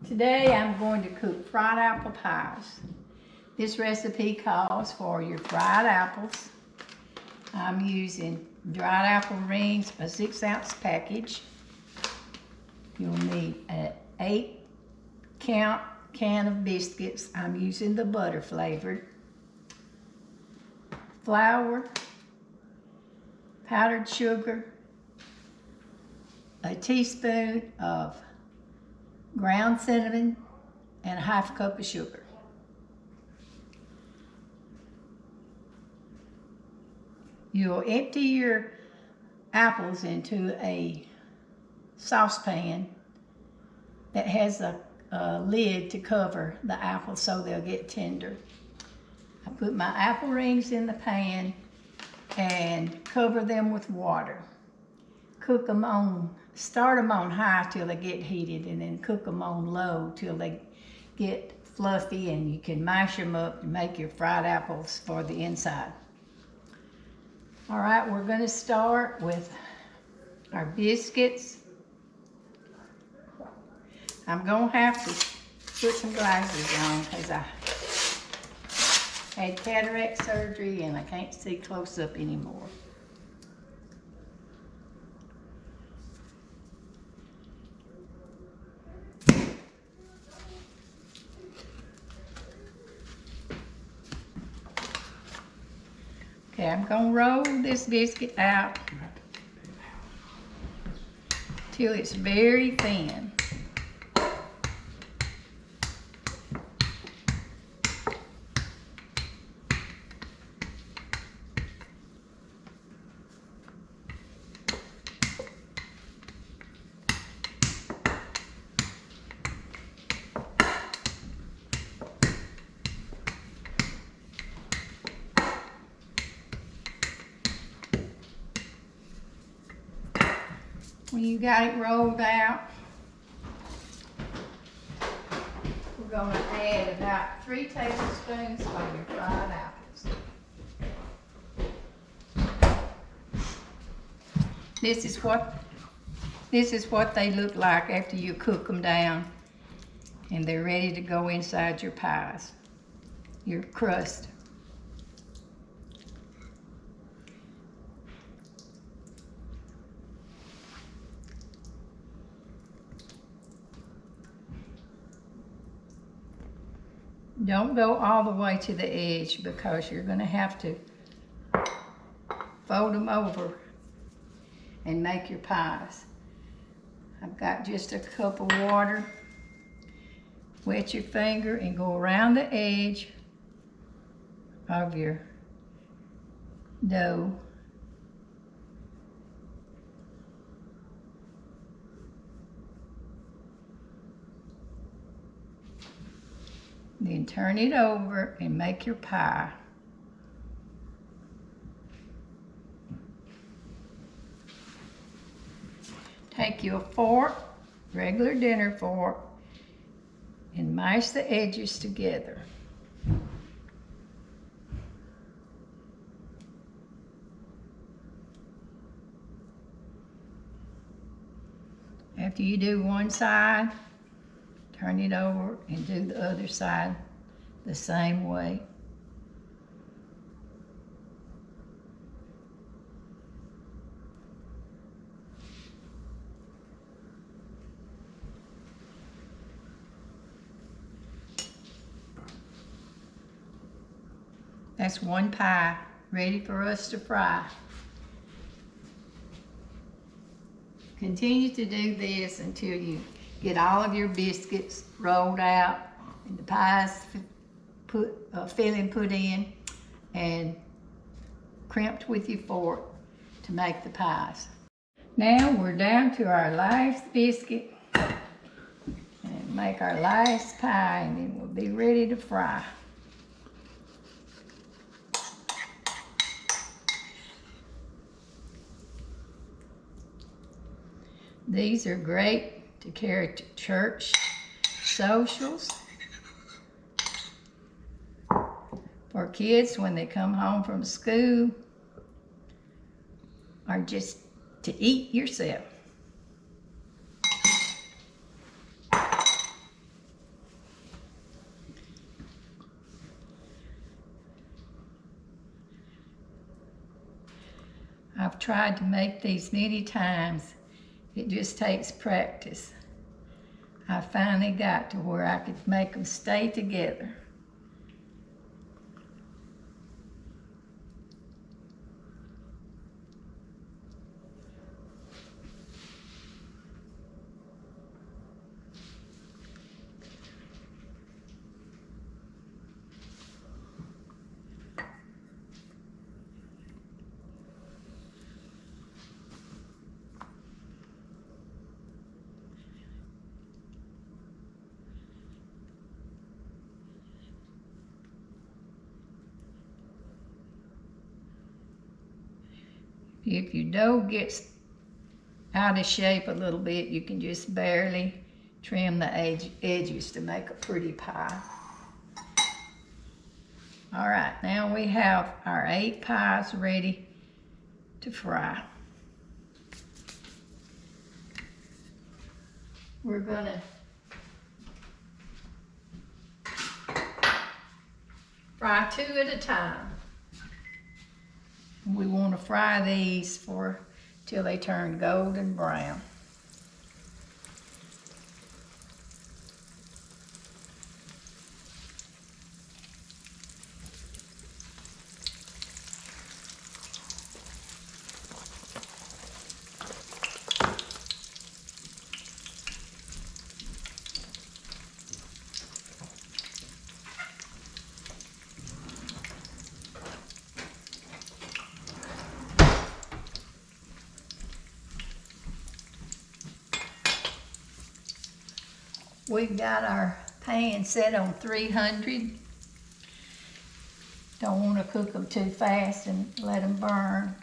Today I'm going to cook fried apple pies. This recipe calls for your fried apples. I'm using dried apple rings, a 6-ounce package. You'll need an 8-count can of biscuits. I'm using the butter flavored. Flour, powdered sugar, a teaspoon of ground cinnamon, and a half cup of sugar. You'll empty your apples into a saucepan that has a lid to cover the apples so they'll get tender. I put my apple rings in the pan and cover them with water. Cook them start them on high till they get heated, and then cook them on low till they get fluffy, and you can mash them up and make your fried apples for the inside. All right, we're gonna start with our biscuits. I'm gonna have to put some glasses on because I had cataract surgery and I can't see close up anymore. Okay, I'm gonna roll this biscuit out till it's very thin. When you got it rolled out, we're going to add about 3 tablespoons of your fried apples. This is what they look like after you cook them down and they're ready to go inside your pies, your crust. Don't go all the way to the edge because you're going to have to fold them over and make your pies. I've got just a cup of water. Wet your finger and go around the edge of your dough. Then turn it over and make your pie. Take your fork, regular dinner fork, and mash the edges together. After you do one side, turn it over and do the other side the same way. That's one pie ready for us to fry. Continue to do this until you get all of your biscuits rolled out and the pies filling put in and crimped with your fork to make the pies. Now we're down to our last biscuit and make our last pie, and then we'll be ready to fry. These are great to carry to church socials, for kids when they come home from school, or just to eat yourself. I've tried to make these many times. It just takes practice. I finally got to where I could make them stay together. If your dough gets out of shape a little bit, you can just barely trim the edges to make a pretty pie. All right, now we have our 8 pies ready to fry. We're gonna fry 2 at a time. We want to fry these till they turn golden brown. We've got our pan set on 300. Don't want to cook them too fast and let them burn.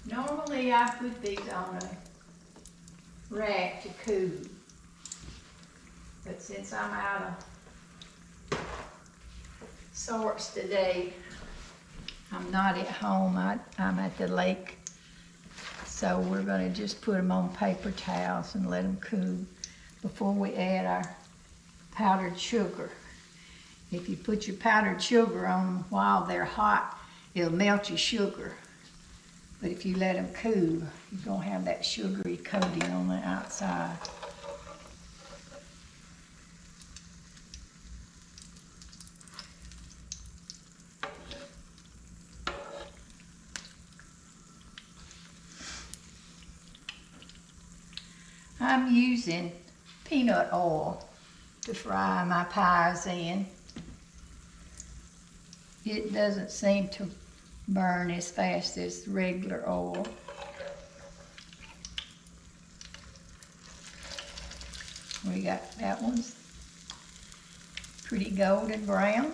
Normally I put these on a rack to cool, but since I'm out of sorts today, I'm not at home, I'm at the lake. So we're gonna just put them on paper towels and let them cool before we add our powdered sugar. If you put your powdered sugar on them while they're hot, it'll melt your sugar. But if you let them cool, you're gonna have that sugary coating on the outside. I'm using peanut oil to fry my pies in. It doesn't seem to burn as fast as regular oil. We got that one's pretty golden brown.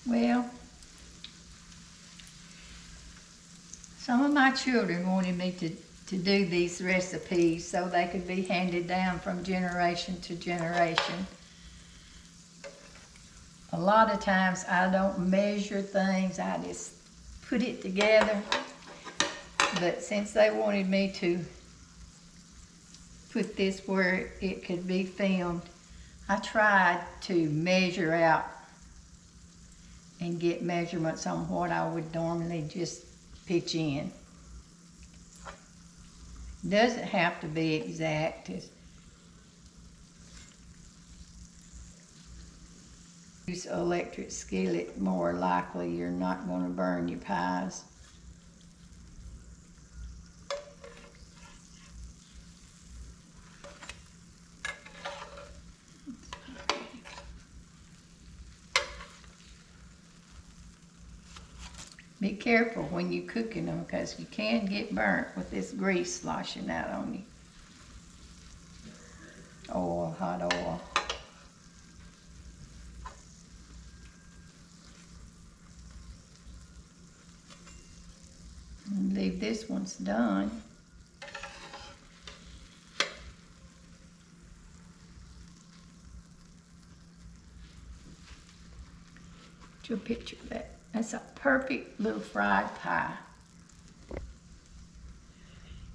Well, some of my children wanted me to do these recipes so they could be handed down from generation to generation. A lot of times I don't measure things, I just put it together. But since they wanted me to put this where it could be filmed, I tried to measure out and get measurements on what I would normally just pitch in. Doesn't have to be exact. Use an electric skillet, more likely you're not going to burn your pies. Be careful when you're cooking them because you can get burnt with this grease sloshing out on you. Oil, hot oil. And leave this one's done. A picture of that. That's a perfect little fried pie.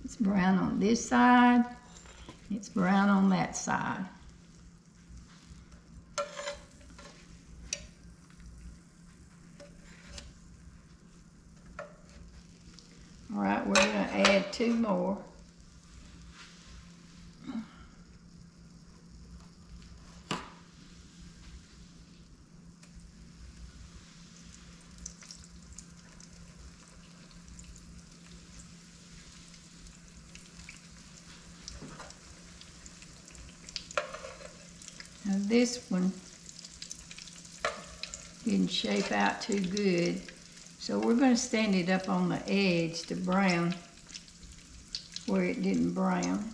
It's brown on this side, it's brown on that side. All right, we're gonna add 2 more. Now this one didn't shape out too good, so we're going to stand it up on the edge to brown where it didn't brown.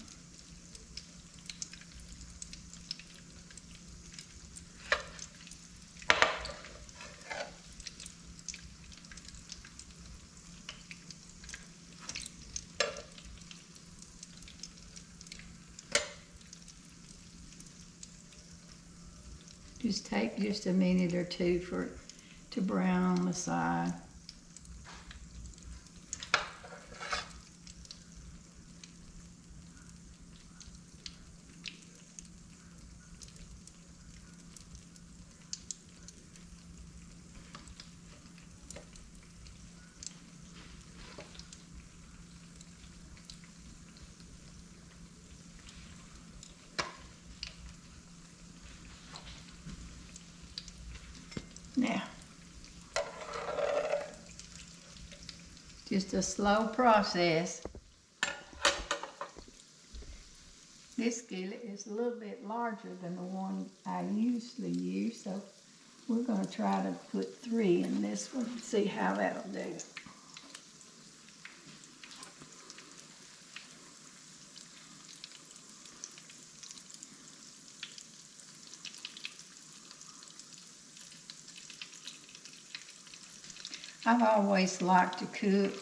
Just take just a minute or two for it to brown on the side. Now, just a slow process. This skillet is a little bit larger than the one I usually use, so we're going to try to put 3 in this one and see how that'll do. I've always liked to cook,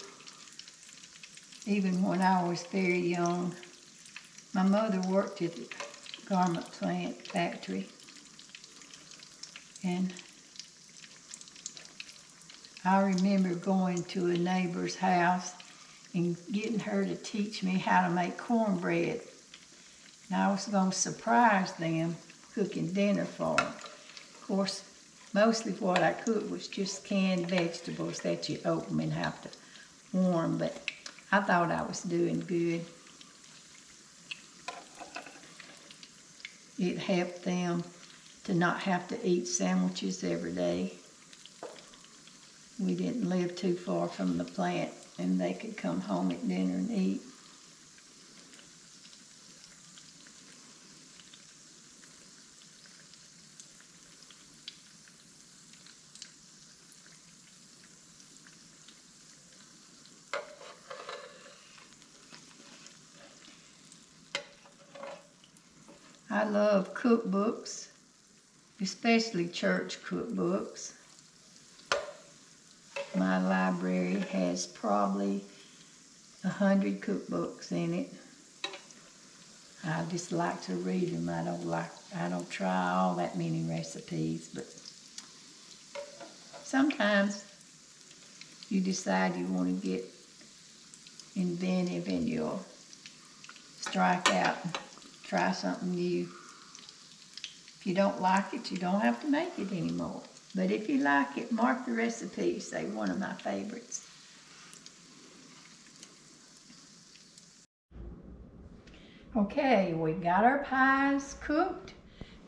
even when I was very young. My mother worked at the garment plant factory, and I remember going to a neighbor's house and getting her to teach me how to make cornbread. And I was going to surprise them cooking dinner for them. Of course, mostly what I cooked was just canned vegetables that you open and have to warm, but I thought I was doing good. It helped them to not have to eat sandwiches every day. We didn't live too far from the plant, and they could come home at dinner and eat. I love cookbooks, especially church cookbooks. My library has probably 100 cookbooks in it. I just like to read them. I don't try all that many recipes, but sometimes you decide you want to get inventive and you'll strike out and try something new. If you don't like it, you don't have to make it anymore. But if you like it, mark the recipe. Say one of my favorites. Okay, we got our pies cooked,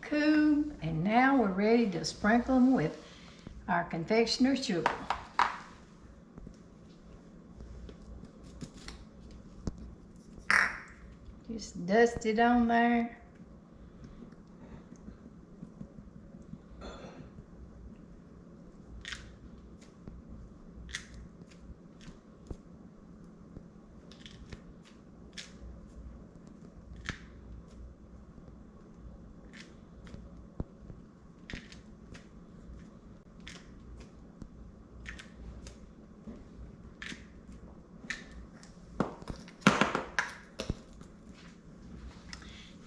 cool, and now we're ready to sprinkle them with our confectioner's sugar. Just dust it on there.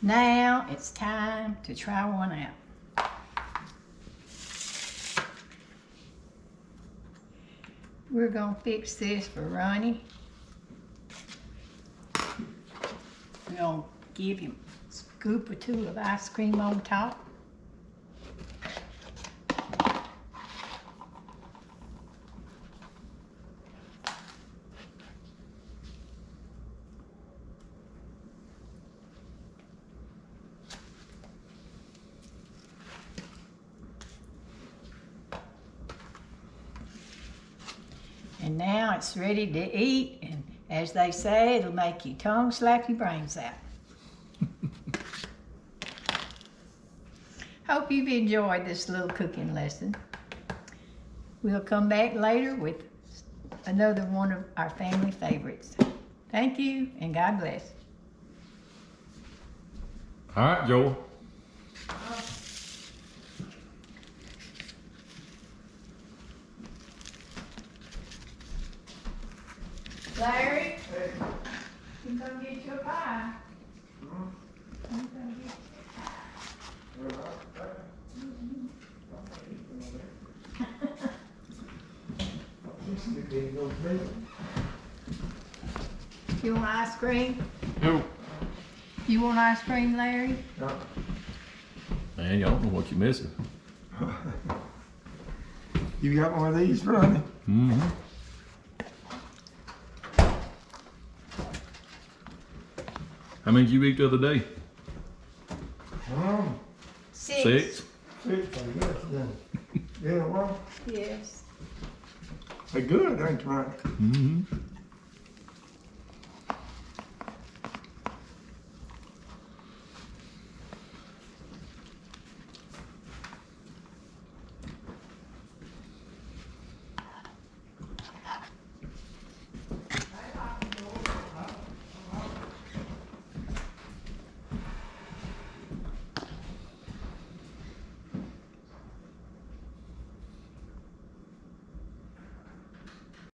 Now it's time to try one out. We're gonna fix this for Ronnie. We're gonna give him a scoop or two of ice cream on top. And now it's ready to eat, and as they say, it'll make your tongue slap your brains out. Hope you've enjoyed this little cooking lesson. We'll come back later with another one of our family favorites. Thank you, and God bless. All right, Joel. Larry, you come get your pie. You come get You want ice cream? Yo. You want ice cream, Larry? Man, y'all don't know what you're missing. You got one of these, Ronnie? Mm-hmm. How many did you eat the other day? Six. 6? 6, I guess, then. Yeah, well, Yes. they're good, ain't you, Ronnie? Mm-hmm.